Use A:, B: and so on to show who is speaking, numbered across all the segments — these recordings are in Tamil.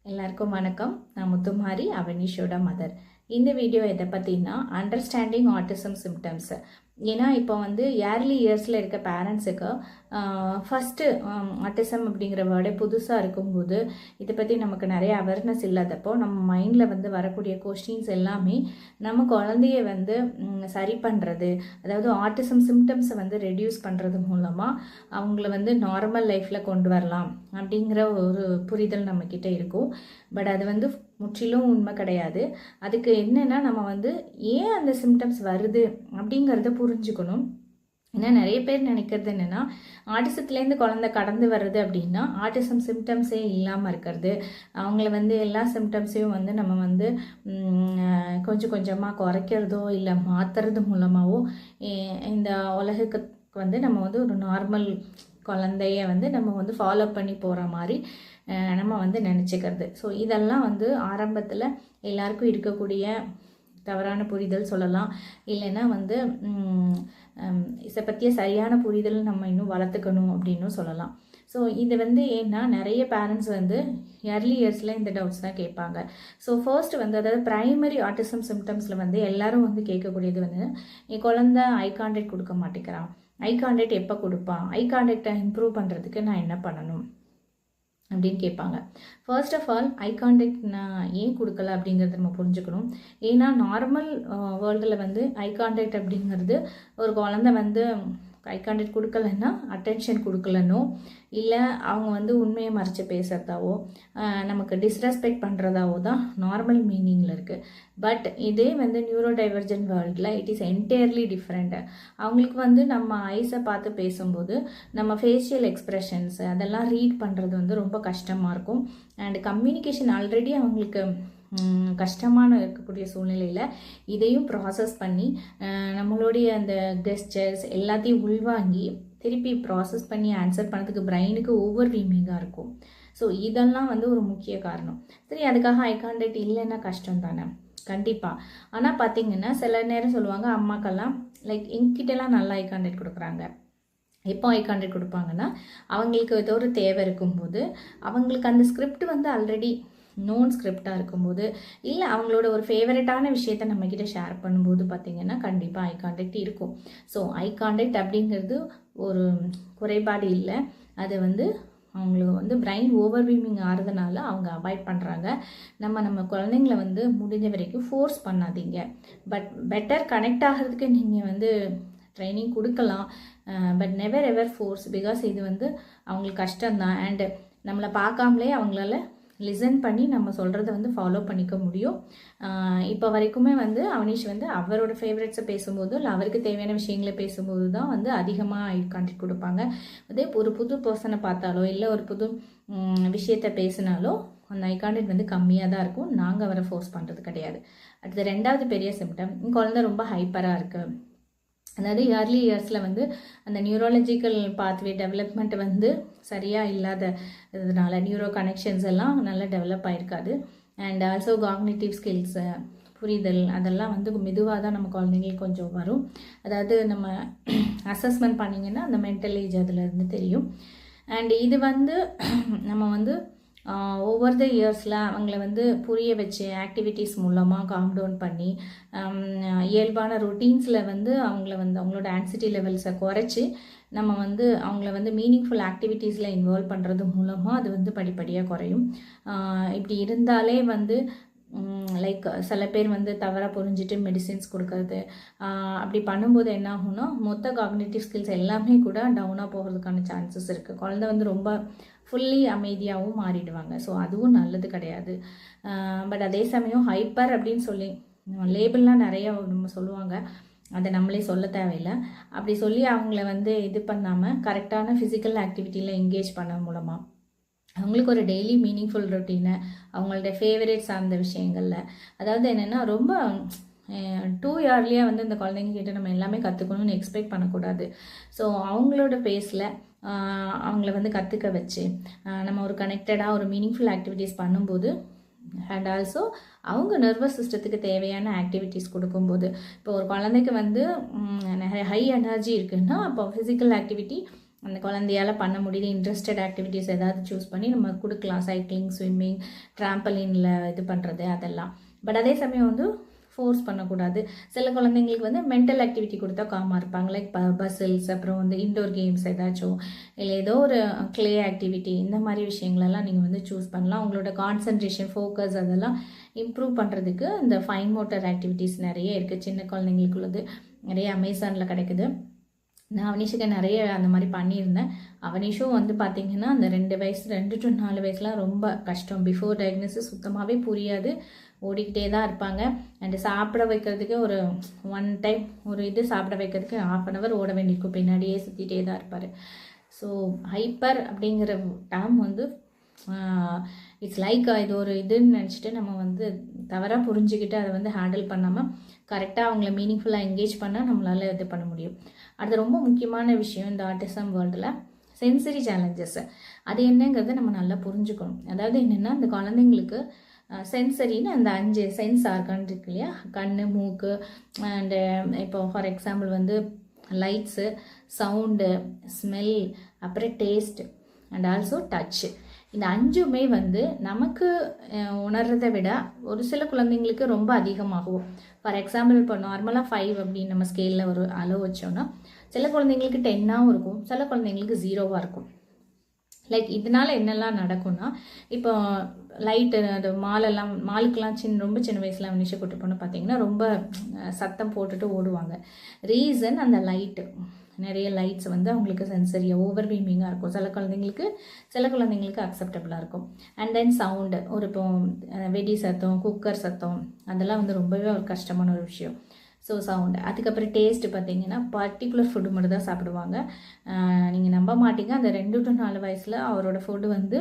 A: எல்லாருக்கும் வணக்கம். நான் முத்துமாரி, அவனிஷோட மதர். இந்த வீடியோ எதை பற்றினா அண்டர்ஸ்டாண்டிங் ஆட்டிசம் சிம்டம்ஸ். ஏன்னா இப்போ வந்து ஏர்லி இயர்ஸில் இருக்க பேரண்ட்ஸுக்கு ஃபஸ்ட்டு ஆட்டிசம் அப்படிங்கிற வேர்டே புதுசாக இருக்கும்போது இதை பற்றி நமக்கு நிறைய அவேர்னஸ் இல்லாதப்போ நம்ம மைண்டில் வந்து வரக்கூடிய கொஸ்டின்ஸ் எல்லாமே நம்ம குழந்தைய வந்து சரி பண்ணுறது, அதாவது ஆட்டிசம் சிம்டம்ஸை வந்து ரெடியூஸ் பண்ணுறது மூலமாக அவங்கள வந்து நார்மல் லைஃப்பில் கொண்டு வரலாம் அப்படிங்கிற ஒரு புரிதல் நம்மக்கிட்ட இருக்கும். பட் அது வந்து முற்றிலும் உண்மை கிடையாது. அதுக்கு என்னென்னா நம்ம வந்து ஏன் அந்த சிம்டம்ஸ் வருது அப்படிங்கிறத புரிஞ்சுக்கணும். ஏன்னா நிறைய பேர் நினைக்கிறது என்னென்னா ஆட்டிசத்துலேருந்து குழந்தை கடந்து வர்றது அப்படின்னா ஆட்டிசம் சிம்டம்ஸே இல்லாமல் இருக்கிறது, அவங்கள வந்து எல்லா சிம்டம்ஸையும் வந்து நம்ம வந்து கொஞ்சம் கொஞ்சமாக குறைக்கிறதோ இல்லை மாற்றுறது மூலமாகவோ இந்த உலகுக்கு வந்து நம்ம வந்து ஒரு நார்மல் குழந்தைய வந்து நம்ம வந்து ஃபாலோ பண்ணி போகிற மாதிரி நம்ம வந்து நினச்சிக்கிறது. ஸோ இதெல்லாம் வந்து ஆரம்பத்தில் எல்லாருக்கும் இருக்கக்கூடிய தவறான புரிதல் சொல்லலாம். இல்லைன்னா வந்து இதை பற்றிய சரியான புரிதல் நம்ம இன்னும் வளர்த்துக்கணும் அப்படின்னும் சொல்லலாம். ஸோ இது வந்து ஏன்னா நிறைய பேரண்ட்ஸ் வந்து ஏர்லி இயர்ஸில் இந்த டவுட்ஸ் தான் கேட்பாங்க. ஸோ ஃபர்ஸ்ட் வந்து அதாவது ப்ரைமரி ஆட்டிசம் சிம்டம்ஸில் வந்து எல்லாரும் வந்து கேட்கக்கூடியது வந்து என் குழந்தை ஐ கான்டாக்ட் கொடுக்க மாட்டேங்கிறான், ஐ கான்டாக்ட் எப்போ கொடுப்பான், ஐ கான்டாக்டை இம்ப்ரூவ் பண்ணுறதுக்கு நான் என்ன பண்ணணும் அப்படின்னு கேட்பாங்க. First of all eye contact நான் ஏன் கொடுக்கல அப்படிங்கிறத நம்ம புரிஞ்சுக்கணும். ஏன்னா நார்மல் வேர்ல்டில் வந்து ஐ கான்டாக்ட் அப்படிங்கிறது ஒரு குழந்தை வந்து ஐ கான்டாக்ட் கொடுக்கலன்னா அட்டென்ஷன் கொடுக்கலன்னோ இல்லை அவங்க வந்து உண்மையை மறைச்சி பேசுகிறதாவோ நமக்கு டிஸ்ரெஸ்பெக்ட் பண்ணுறதாவோ தான் நார்மல் மீனிங்கில் இருக்குது. பட் இதே வந்து நியூரோ டைவர்ஜென்ட் வேர்ல்டில் இட் இஸ் என்டையர்லி டிஃப்ரெண்ட்டு. அவங்களுக்கு வந்து நம்ம ஐஸை பார்த்து பேசும்போது நம்ம ஃபேஷியல் எக்ஸ்ப்ரெஷன்ஸ் அதெல்லாம் ரீட் பண்ணுறது வந்து ரொம்ப கஷ்டமாக இருக்கும். அண்ட் கம்யூனிகேஷன் ஆல்ரெடி அவங்களுக்கு கஷ்டமான இருக்கக்கூடிய சூழ்நிலையில் இதையும் ப்ராசஸ் பண்ணி நம்மளுடைய அந்த கெஸ்டர்ஸ் எல்லாத்தையும் உள்வாங்கி திருப்பி ப்ராசஸ் பண்ணி ஆன்சர் பண்ணதுக்கு பிரெயினுக்கு ஓவர்வீமிங்காக இருக்கும். ஸோ இதெல்லாம் வந்து ஒரு முக்கிய காரணம். சரி, அதுக்காக ஐ கான்டாக்ட் இல்லைன்னா கஷ்டம் தானே, கண்டிப்பாக. ஆனால் பார்த்திங்கன்னா சில நேரம் சொல்லுவாங்க அம்மாக்கெல்லாம் லைக் எங்கிட்டலாம் நல்லா ஐ கான்டாக்ட் கொடுக்குறாங்க. எப்போ ஐ கான்டாக்ட் கொடுப்பாங்கன்னா அவங்களுக்கு ஏதோ ஒரு தேவை இருக்கும்போது, அவங்களுக்கு அந்த ஸ்கிரிப்ட் வந்து ஆல்ரெடி நோன் ஸ்கிரிப்டாக இருக்கும்போது, இல்லை அவங்களோட ஒரு ஃபேவரட்டான விஷயத்தை நம்மக்கிட்ட ஷேர் பண்ணும்போது பார்த்திங்கன்னா கண்டிப்பாக ஐ கான்டாக்ட் இருக்கும். ஸோ ஐ கான்டாக்ட் அப்படிங்கிறது ஒரு குறைபாடு இல்லை, அது வந்து அவங்களுக்கு வந்து பிரெயின் ஓவர்வீமிங் ஆகிறதுனால அவங்க அவாய்ட் பண்ணுறாங்க. நம்ம குழந்தைங்கள வந்து முடிஞ்ச வரைக்கும் ஃபோர்ஸ் பண்ணாதீங்க. பட் பெட்டர் கனெக்ட் ஆகிறதுக்கு நீங்கள் வந்து ட்ரைனிங் கொடுக்கலாம். But never ever force, because இது வந்து அவங்களுக்கு கஷ்டம்தான். அண்டு நம்மளை பார்க்காமலே அவங்களால லிசன் பண்ணி நம்ம சொல்கிறத வந்து ஃபாலோ பண்ணிக்க முடியும். இப்போ வரைக்குமே வந்து அவனிஷ் வந்து அவரோட ஃபேவரட்ஸை பேசும்போது இல்லை அவருக்கு தேவையான விஷயங்களை பேசும்போது தான் வந்து அதிகமாக ஐ கான்டாக்ட் கொடுப்பாங்க. அதே ஒரு புது பர்சனை பார்த்தாலோ இல்லை ஒரு புது விஷயத்தை பேசினாலோ அந்த ஐ கான்டாக்ட் வந்து கம்மியாக தான் இருக்கும். நாங்கள் அவரை ஃபோர்ஸ் பண்ணுறது கிடையாது. அடுத்த ரெண்டாவது பெரிய சிம்டம், குழந்தை ரொம்ப ஹைப்பராக இருக்குது. அதாவது ஏர்லி இயர்ஸில் வந்து அந்த நியூரோலஜிக்கல் பாத்வே டெவலப்மெண்ட் வந்து சரியாக இல்லாத இதனால நியூரோ கனெக்ஷன்ஸ் எல்லாம் நல்லா டெவலப் ஆகிருக்காது. அண்ட் ஆல்சோ காக்னிட்டிவ் ஸ்கில்ஸு புரிதல் அதெல்லாம் வந்து மெதுவாக தான் நம்ம குழந்தைங்களுக்கு கொஞ்சம் வரும். அதாவது நம்ம அசஸ்மெண்ட் பண்ணிங்கன்னா அந்த மென்டல் ஏஜ் அதில் தெரியும். அண்ட் இது வந்து நம்ம வந்து ஓவர் த இயர்ஸில் அவங்கள வந்து புரிய வச்சு ஆக்டிவிட்டீஸ் மூலமாக காம் டவுன் பண்ணி இயல்பான ரொட்டீன்ஸில் வந்து அவங்களோட ஆன்சிட்டி லெவல்ஸை குறைச்சி நம்ம வந்து அவங்கள வந்து மீனிங்ஃபுல் ஆக்டிவிட்டீஸில் இன்வால்வ் பண்ணுறது மூலமாக அது வந்து படிப்படியாக குறையும். இப்படி இருந்தாலே வந்து லைக் சில பேர் வந்து தவறாக புரிஞ்சுட்டு மெடிசின்ஸ் கொடுக்கறது, அப்படி பண்ணும்போது என்ன ஆகும்னா மொத்த காக்னிட்டிவ் ஸ்கில்ஸ் எல்லாமே கூட டவுனாக போகிறதுக்கான சான்சஸ் இருக்குது. குழந்தை வந்து ரொம்ப ஃபுல்லி அமைதியாகவும் மாறிடுவாங்க. ஸோ அதுவும் நல்லது கிடையாது. பட் அதே சமயம் ஹைப்பர் அப்படின்னு சொல்லி லேபிள்லாம் நிறைய நம்ம சொல்லுவாங்க, அதை நம்மளே சொல்ல தேவையில்லை. அப்படி சொல்லி அவங்கள வந்து இது பண்ணாமல் கரெக்டான ஃபிசிக்கல் ஆக்டிவிட்டியில் என்கேஜ் பண்ண மூலமாக அவங்களுக்கு ஒரு டெய்லி மீனிங்ஃபுல் ரொட்டீனை அவங்களோட ஃபேவரேட் சார்ந்த விஷயங்களில், அதாவது என்னென்னா ரொம்ப டூ இயர்லியாக வந்து இந்த குழந்தைங்கக்கிட்ட நம்ம எல்லாமே கற்றுக்கணும்னு எக்ஸ்பெக்ட் பண்ணக்கூடாது. ஸோ அவங்களோட பேஸில் அவங்கள வந்து கற்றுக்க வச்சு நம்ம ஒரு கனெக்டடாக ஒரு மீனிங்ஃபுல் ஆக்டிவிட்டீஸ் பண்ணும்போது அண்ட் ஆல்சோ அவங்க நர்வஸ் சிஸ்டத்துக்கு தேவையான ஆக்டிவிட்டீஸ் கொடுக்கும்போது, இப்போ ஒரு குழந்தைக்கு வந்து ஹை எனர்ஜி இருக்குன்னா அப்போ ஃபிசிக்கல் ஆக்டிவிட்டி அந்த குழந்தையால் பண்ண முடியல இன்ட்ரெஸ்டட் ஆக்டிவிட்டீஸ் ஏதாவது சூஸ் பண்ணி நம்ம கொடுக்கலாம். சைக்கிளிங், ஸ்விம்மிங், ட்ராம்பலினில் இது பண்ணுறது அதெல்லாம். பட் அதே சமயம் வந்து ஃபோர்ஸ் பண்ணக்கூடாது. சில குழந்தைங்களுக்கு வந்து மென்டல் ஆக்டிவிட்டி கொடுத்தா காமாக இருப்பாங்க. லைக் பசில்ஸ், அப்புறம் வந்து இன்டோர் கேம்ஸ் ஏதாச்சும், இல்லை ஏதோ ஒரு க்ளே ஆக்டிவிட்டி, இந்த மாதிரி விஷயங்களெல்லாம் நீங்கள் வந்து சூஸ் பண்ணலாம். உங்களோட கான்சன்ட்ரேஷன், ஃபோக்கஸ் அதெல்லாம் இம்ப்ரூவ் பண்ணுறதுக்கு இந்த ஃபைன் மோட்டர் ஆக்டிவிட்டீஸ் நிறைய இருக்குது. சின்ன குழந்தைங்களுக்குள்ளது நிறைய அமேசானில் கிடைக்குது. நான் அவனிஷுக்கு நிறைய அந்த மாதிரி பண்ணியிருந்தேன். அவனிஷும் வந்து பார்த்திங்கன்னா அந்த 2 to 4 வயசுலாம் ரொம்ப கஷ்டம். பிஃபோர் டயக்னோசிஸ் சுத்தமாகவே புரியாது, ஓடிக்கிட்டே தான் இருப்பாங்க. அண்டு சாப்பிட வைக்கிறதுக்கு ஒரு 1 டைம் ஒரு இது சாப்பிட வைக்கிறதுக்கு 1/2 hour ஓட வேண்டியிருக்கும், பின்னாடியே சுற்றிட்டே தான் இருப்பார். ஸோ ஹைப்பர் அப்படிங்கிற டேர்ம் வந்து இட்ஸ் லைக் இது ஒரு இதுன்னு நினச்சிட்டு நம்ம வந்து தவறாக புரிஞ்சுக்கிட்டு அதை வந்து ஹேண்டில் பண்ணாமல் கரெக்டாக அவங்கள மீனிங்ஃபுல்லாக என்கேஜ் பண்ணால் நம்மளால் இது பண்ண முடியும். அது ரொம்ப முக்கியமான விஷயம் இந்த ஆட்டிசம் வேர்ல்டில், சென்சரி சேலஞ்சஸ். அது என்னங்கிறத நம்ம நல்லா புரிஞ்சுக்கணும். அதாவது என்னென்னா, இந்த குழந்தைங்களுக்கு சென்சரின்னு அந்த 5 சென்ஸ் ஆர்கான் இருக்கு இல்லையா, கண், மூக்கு, அண்டு இப்போ ஃபார் எக்ஸாம்பிள் வந்து லைட்ஸு, சவுண்டு, ஸ்மெல், அப்புறம் டேஸ்ட் அண்ட் ஆல்சோ டச்சு. இந்த 5மே வந்து நமக்கு உணர்றதை விட ஒரு சில குழந்தைங்களுக்கு ரொம்ப அதிகமாகும். ஃபார் எக்ஸாம்பிள் இப்போ நார்மலாக 5 அப்படின்னு நம்ம ஸ்கேலில் ஒரு அளவு வச்சோன்னா, சில குழந்தைங்களுக்கு 10ஆகவும் இருக்கும், சில குழந்தைங்களுக்கு 0வாக இருக்கும். லைக் இதனால் என்னெல்லாம் நடக்கும்னா, இப்போ லைட்டு அது மாலுக்கெலாம் ரொம்ப சின்ன வயசில் அவனிஷை கூட்டு போனால் பார்த்தீங்கன்னா ரொம்ப சத்தம் போட்டுட்டு ஓடுவாங்க. ரீசன் அந்த லைட்டு, நிறைய லைட்ஸ் வந்து அவங்களுக்கு சென்சரியாக ஓவர்வீமிங்காக இருக்கும். சில குழந்தைங்களுக்கு அக்செப்டபுளாக இருக்கும். அண்ட் தென் சவுண்டு, ஒரு இப்போ வெடி சத்தம், குக்கர் சத்தம், அதெல்லாம் வந்து ரொம்பவே ஒரு கஷ்டமான ஒரு விஷயம். So sound. அதுக்கப்புறம் டேஸ்ட்டு பார்த்தீங்கன்னா பர்டிகுலர் ஃபுட்டு மட்டும் தான் சாப்பிடுவாங்க. நீங்கள் நம்ப மாட்டீங்க, அந்த 2 to 4 வயசில் அவரோட ஃபுட்டு வந்து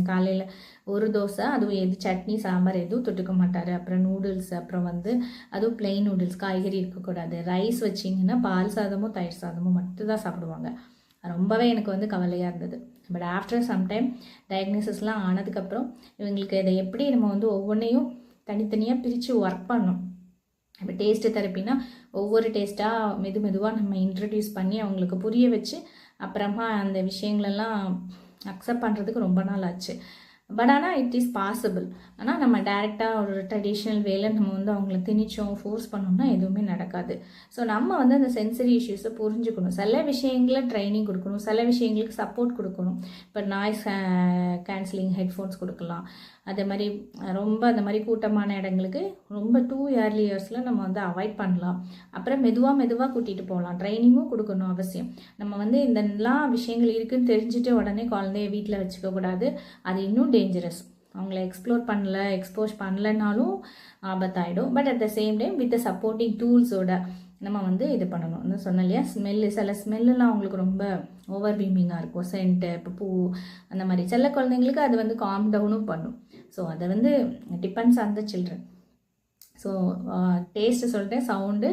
A: காலையில் ஒரு தோசை, அதுவும் எது சட்னி, சாம்பார் எதுவும் தொட்டுக்க மாட்டார். அப்புறம் நூடுல்ஸ், அப்புறம் வந்து அதுவும் பிளெயின் நூடுல்ஸ், காய்கறி இருக்கக்கூடாது. ரைஸ் வச்சிங்கன்னா பால் சாதமும் தயிர் சாதமும் மட்டும் தான் சாப்பிடுவாங்க. ரொம்பவே எனக்கு வந்து கவலையாக இருந்தது. பட் ஆஃப்டர் சம்டைம் டயக்னோசிஸ்லாம் ஆனதுக்கப்புறம் இவங்களுக்கு இதை எப்படி நம்ம வந்து ஒவ்வொன்றையும் தனித்தனியாக பிரித்து ஒர்க் பண்ணணும். இப்போ டேஸ்ட்டு தெரப்பினா ஒவ்வொரு டேஸ்ட்டாக மெதுவாக நம்ம இன்ட்ரடியூஸ் பண்ணி அவங்களுக்கு புரிய வச்சு அப்புறமா அந்த விஷயங்களெல்லாம் அக்செப்ட் பண்ணுறதுக்கு ரொம்ப நாள் ஆச்சு. பட் ஆனால் இட் இஸ் பாசிபிள். ஆனால் நம்ம டைரெக்டாக ஒரு ட்ரெடிஷ்னல் வேலை நம்ம வந்து அவங்கள திணிச்சோம், ஃபோர்ஸ் பண்ணோம்னா எதுவுமே நடக்காது. ஸோ நம்ம வந்து அந்த சென்சரி இஷ்யூஸை புரிஞ்சுக்கணும். சில விஷயங்களில் ட்ரைனிங் கொடுக்கணும், சில விஷயங்களுக்கு சப்போர்ட் கொடுக்கணும். இப்போ நாய்ஸ் கேன்சலிங் ஹெட்ஃபோன்ஸ் கொடுக்கலாம். அதே மாதிரி ரொம்ப அந்த மாதிரி கூட்டமான இடங்களுக்கு ரொம்ப 2 early yearsல நம்ம வந்து அவாய்ட் பண்ணலாம். அப்புறம் மெதுவாக கூட்டிகிட்டு போகலாம். ட்ரைனிங்கும் கொடுக்கணும் அவசியம். நம்ம வந்து இதெல்லாம் விஷயங்கள் இருக்குதுன்னு தெரிஞ்சுட்டு உடனே குழந்தைய வீட்டில் வச்சுக்கக்கூடாது. அது இன்னும் டேஞ்சரஸ். அவங்கள எக்ஸ்போஸ் பண்ணலைனாலும் ஆபத்தாயிடும். But at the same time with supporting டூல்ஸோட நம்ம வந்து இது பண்ணணும். இன்னும் சொன்னோம் இல்லையா, சில ஸ்மெல்லாம் அவங்களுக்கு ரொம்ப ஓவர்வீமிங்காக இருக்கும். சென்ட்டு, இப்போ பூ, அந்த மாதிரி சில குழந்தைங்களுக்கு அது வந்து காம் டவுனும் பண்ணும். ஸோ அதை வந்து depends on the children. So taste சொல்லிட்டேன், சவுண்டு,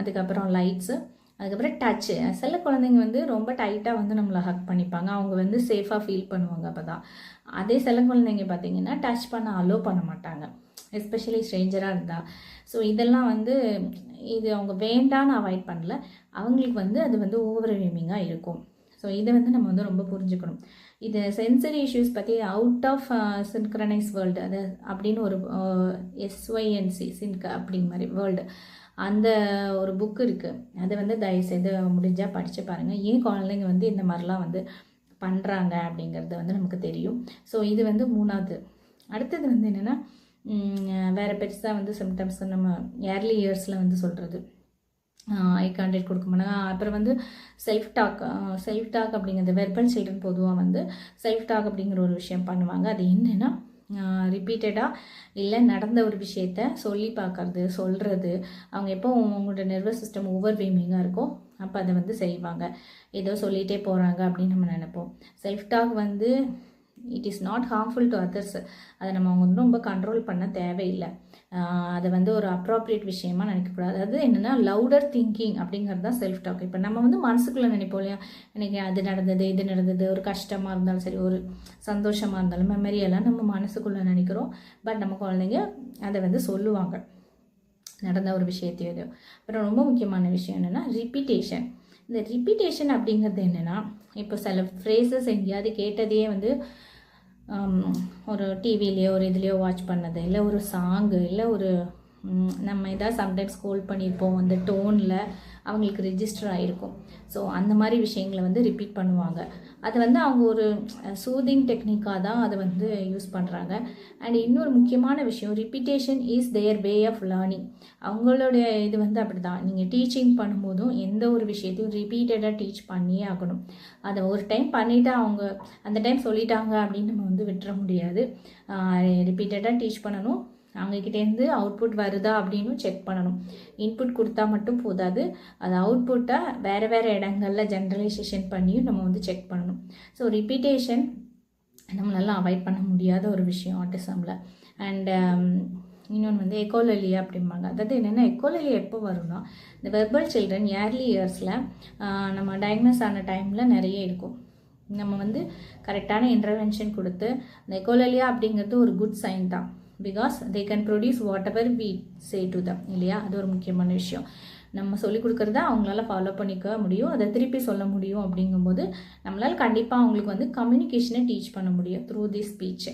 A: அதுக்கப்புறம் லைட்ஸு, அதுக்கப்புறம் டச்சு. சில குழந்தைங்க வந்து ரொம்ப டைட்டாக வந்து நம்மளை ஹக் பண்ணிப்பாங்க, அவங்க வந்து சேஃபாக ஃபீல் பண்ணுவாங்க. அப்போ தான் அதே சில குழந்தைங்க பார்த்திங்கன்னா டச் பண்ண அலோவ் பண்ண மாட்டாங்க, எஸ்பெஷலி ஸ்ட்ரேஞ்சராக இருந்தால். ஸோ இதெல்லாம் வந்து இது அவங்க வேண்டான்னு அவாய்ட் பண்ணல, அவங்களுக்கு வந்து அது வந்து ஓவர்வீமிங்காக இருக்கும். ஸோ இதை வந்து நம்ம வந்து ரொம்ப புரிஞ்சுக்கணும். இது சென்சரி இஷ்யூஸ் பற்றி அவுட் ஆஃப் சின்க்ரனைஸ் வேர்ல்டு அது அப்படின்னு ஒரு SYNC சின்க அப்படிங்கிற மாதிரி வேர்ல்டு அந்த ஒரு புக்கு இருக்குது. அதை வந்து தயவுசெய்து முடிஞ்சால் படித்து பாருங்கள். ஏன் குழந்தைங்க வந்து இந்த மாதிரிலாம் வந்து பண்ணுறாங்க அப்படிங்கிறது வந்து நமக்கு தெரியும். ஸோ இது வந்து 3வது. அடுத்தது வந்து என்னென்னா, வேறு பெருசாக வந்து சிம்டம்ஸ் நம்ம ஏர்லி இயர்ஸில் வந்து சொல்கிறது, ஐ கான்டாக்ட் கொடுக்க மாட்டாங்க. அப்புறம் வந்து செல்ஃப் டாக் அப்படிங்கிறது, வெர்பல் சில்ட்ரன் பொதுவாக வந்து செல்ஃப் டாக் அப்படிங்கிற ஒரு விஷயம் பண்ணுவாங்க. அது என்னென்னா, ரிப்பீட்டடாக இல்லை நடந்த ஒரு விஷயத்த சொல்லி பார்க்கறது, சொல்கிறது. அவங்க எப்போ அவங்களோட நர்வஸ் சிஸ்டம் ஓவர்வீமிங்காக இருக்கும் அப்போ அதை வந்து செய்வாங்க. ஏதோ சொல்லிகிட்டே போகிறாங்க அப்படின்னு நம்ம நினைப்போம். செல்ஃப் டாக் வந்து it is not harmful to others. அதை நம்ம அவங்க வந்து ரொம்ப கண்ட்ரோல் பண்ண தேவையில்லை. அதை வந்து ஒரு அப்ராப்ரியேட் விஷயமா நினைக்கக்கூடாது. அதாவது என்னென்னா, லவுடர் திங்கிங் அப்படிங்கிறது தான் செல்ஃப் டாக். இப்போ நம்ம வந்து மனசுக்குள்ளே நினைப்போம் இல்லையா, எனக்கு அது நடந்தது, இது நடந்தது, ஒரு கஷ்டமாக இருந்தாலும் சரி, ஒரு சந்தோஷமாக இருந்தாலும் மெமரியெல்லாம் நம்ம மனசுக்குள்ளே நினைக்கிறோம். பட் நம்ம குழந்தைங்க அதை வந்து சொல்லுவாங்க, நடந்த ஒரு விஷயத்தையோ. அப்புறம் ரொம்ப முக்கியமான விஷயம் என்னென்னா ரிப்பீட்டேஷன். இந்த ரிப்பீட்டேஷன் அப்படிங்கிறது என்னென்னா, இப்போ சில ஃப்ரேசஸ் எங்கேயாவது கேட்டதையே வந்து ஒரு டிவிலேயோ ஒரு இதுலேயோ வாட்ச் பண்ணது, இல்லை ஒரு சாங்கு, இல்லை ஒரு நம்ம எதாவது சம்டைம்ஸ் ஸ்க்ரோல் பண்ணியிருப்போம், அந்த டோனில் அவங்களுக்கு ரெஜிஸ்டர் ஆகிருக்கும். ஸோ அந்த மாதிரி விஷயங்களை வந்து ரிப்பீட் பண்ணுவாங்க. அது வந்து அவங்க ஒரு சூதிங் டெக்னிக்காக தான் அதை வந்து யூஸ் பண்ணுறாங்க. அண்ட் இன்னொரு முக்கியமான விஷயம், repetition is their way of learning. அவங்களுடைய இது வந்து அப்படி தான். நீங்கள் டீச்சிங் பண்ணும்போதும் எந்த ஒரு விஷயத்தையும் ரிப்பீட்டடாக டீச் பண்ணியே ஆகணும். அதை ஒரு டைம் பண்ணிவிட்டு அவங்க அந்த டைம் சொல்லிட்டாங்க அப்படின்னு நம்ம வந்து விட்டுற முடியாது. ரிப்பீட்டடாக டீச் பண்ணணும். அவங்கக்கிட்டேருந்து அவுட்புட் வருதா அப்படின்னு செக் பண்ணணும். இன்புட் கொடுத்தா மட்டும் போதாது, அது அவுட்புட்டை வேறு இடங்களில் ஜென்ரலைசேஷன் பண்ணியும் நம்ம வந்து செக் பண்ணணும். ஸோ ரிப்பீட்டேஷன் நம்மளால அவாய்ட் பண்ண முடியாத ஒரு விஷயம் ஆட்டிசமில். அண்ட் இன்னொன்று வந்து எக்கோலலியா அப்படிம்பாங்க. அதாவது என்னென்னா, எக்கோலலியா எப்போ வரும்னா, இந்த வெர்பல் சில்ட்ரன் ஏர்லி இயர்ஸில் நம்ம டயக்னோஸ் ஆன டைமில் நிறைய இருக்கும். நம்ம வந்து கரெக்டான இன்டர்வென்ஷன் கொடுத்து, இந்த எக்கோலலியா அப்படிங்கிறது ஒரு குட் சைன் தான். Because they can produce whatever we say to them, இல்லையா? அது ஒரு முக்கியமான விஷயம். நம்ம சொல்லிக் கொடுக்குறத அவங்களால ஃபாலோ பண்ணிக்க முடியும், அதை திருப்பி சொல்ல முடியும். அப்படிங்கும்போது நம்மளால் கண்டிப்பாக அவங்களுக்கு வந்து கம்யூனிகேஷனை டீச் பண்ண முடியும் த்ரூ தி ஸ்பீச்.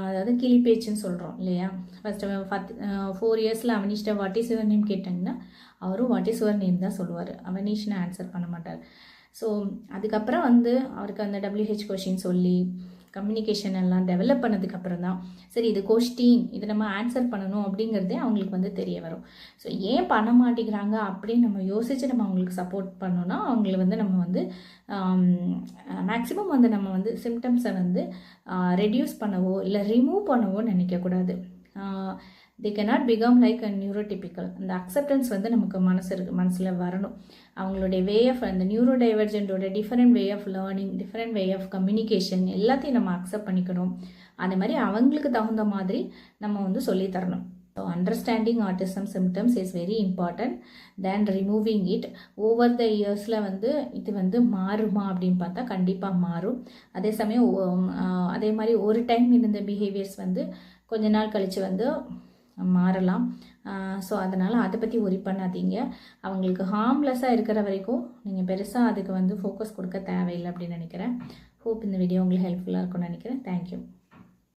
A: அதாவது கிளி பேச்சுன்னு சொல்கிறோம் இல்லையா? ஃபஸ்ட்டு 4 இயர்ஸில் அவனிஷ்ட வாட் இஸ் யுவர் நேம் கேட்டாங்கன்னா அவரும் வாட் இஸ் யுவர் நேம் தான் சொல்லுவார். அவனிஷ்னு ஆன்சர் பண்ண மாட்டார். ஸோ அதுக்கப்புறம் வந்து அவருக்கு அந்த WH கொஷின் சொல்லி கம்யூனிகேஷன் எல்லாம் டெவலப் பண்ணதுக்கப்புறம் தான் சரி இது கொஸ்டின், இதை நம்ம ஆன்சர் பண்ணணும் அப்படிங்கிறதே அவங்களுக்கு வந்து தெரிய வரும். ஸோ ஏன் பண்ண மாட்டேங்கிறாங்க அப்படின்னு நம்ம யோசித்து நம்ம அவங்களுக்கு சப்போர்ட் பண்ணோன்னா அவங்களை வந்து நம்ம வந்து மேக்ஸிமம் வந்து நம்ம வந்து சிம்டம்ஸை வந்து ரெடியூஸ் பண்ணவோ இல்லை ரிமூவ் பண்ணவோ நினைக்கக்கூடாது. they cannot become like a neurotypical. அந்த அக்செப்டன்ஸ் வந்து நமக்கு மனசில் வரணும். அவங்களுடைய வே ஆஃப் அந்த நியூரோ டைவர்ஜென்ட்டோட different way of learning, different way of communication எல்லாத்தையும் நம்ம அக்செப்ட் பண்ணிக்கணும். அதே மாதிரி அவங்களுக்கு தகுந்த மாதிரி நம்ம வந்து சொல்லித்தரணும். So understanding autism symptoms is very important then removing it. Over the இயர்ஸில் வந்து இது வந்து மாறுமா அப்படின்னு பார்த்தா கண்டிப்பாக மாறும். அதே சமயம் அதே மாதிரி ஒரு டைம் இருந்த பிஹேவியர்ஸ் வந்து கொஞ்ச நாள் கழித்து வந்து மாறலாம். ஸோ அதனால் அதை பற்றி ஒரி பண்ணாதீங்க. அவங்களுக்கு ஹார்ம்லெஸ்ஸாக இருக்கிற வரைக்கும் நீங்கள் பெருசாக அதுக்கு வந்து ஃபோக்கஸ் கொடுக்க தேவையில்லை அப்படின்னு நினைக்கிறேன். ஹோப் இந்த வீடியோ உங்களுக்கு ஹெல்ப்ஃபுல்லாக இருக்கும்னு நினைக்கிறேன். தேங்க்யூ.